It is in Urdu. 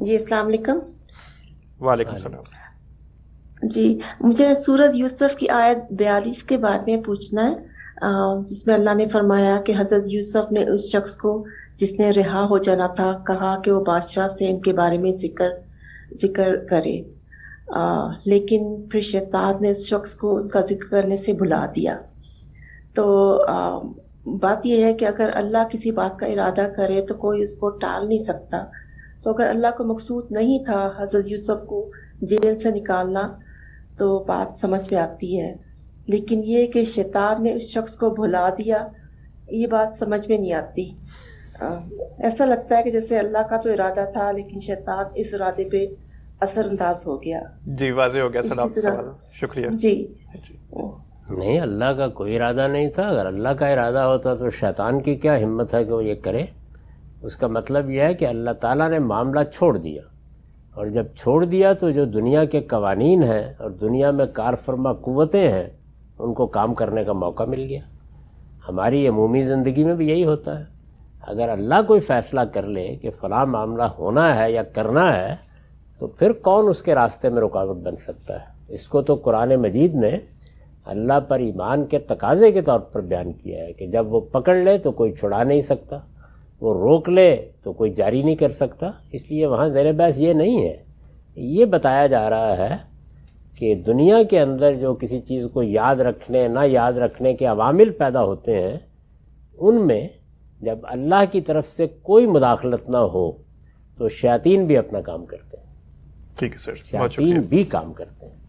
جی السلام علیکم. وعلیکم السلام. جی مجھے سورۃ یوسف کی آیت 42 کے بارے میں پوچھنا ہے، جس میں اللہ نے فرمایا کہ حضرت یوسف نے اس شخص کو جس نے رہا ہو جانا تھا کہا کہ وہ بادشاہ سے ان کے بارے میں ذکر کرے، لیکن پھر شیطان نے اس شخص کو ان کا ذکر کرنے سے بھلا دیا. تو بات یہ ہے کہ اگر اللہ کسی بات کا ارادہ کرے تو کوئی اس کو ٹال نہیں سکتا. تو اگر اللہ کو مقصود نہیں تھا حضرت یوسف کو جیل سے نکالنا تو بات سمجھ میں آتی ہے، لیکن یہ کہ شیطان نے اس شخص کو بھلا دیا یہ بات سمجھ میں نہیں آتی. ایسا لگتا ہے کہ جیسے اللہ کا تو ارادہ تھا لیکن شیطان اس ارادے پہ اثر انداز ہو گیا. جی واضح ہو گیا اس سر کی آپ کا ذرا سوال. شکریہ. جی نہیں، اللہ کا کوئی ارادہ نہیں تھا. اگر اللہ کا ارادہ ہوتا تو شیطان کی کیا ہمت ہے کہ وہ یہ کرے. اس کا مطلب یہ ہے کہ اللہ تعالیٰ نے معاملہ چھوڑ دیا، اور جب چھوڑ دیا تو جو دنیا کے قوانین ہیں اور دنیا میں کار فرما قوتیں ہیں ان کو کام کرنے کا موقع مل گیا. ہماری عمومی زندگی میں بھی یہی ہوتا ہے. اگر اللہ کوئی فیصلہ کر لے کہ فلاں معاملہ ہونا ہے یا کرنا ہے تو پھر کون اس کے راستے میں رکاوٹ بن سکتا ہے. اس کو تو قرآن مجید نے اللہ پر ایمان کے تقاضے کے طور پر بیان کیا ہے کہ جب وہ پکڑ لے تو کوئی چھڑا نہیں سکتا، وہ روک لے تو کوئی جاری نہیں کر سکتا. اس لیے وہاں زیر بحث یہ نہیں ہے. یہ بتایا جا رہا ہے کہ دنیا کے اندر جو کسی چیز کو یاد رکھنے نہ یاد رکھنے کے عوامل پیدا ہوتے ہیں ان میں جب اللہ کی طرف سے کوئی مداخلت نہ ہو تو شیاطین بھی اپنا کام کرتے ہیں. ٹھیک ہے سر، بہت شکریہ. شیاطین بھی کام کرتے ہیں.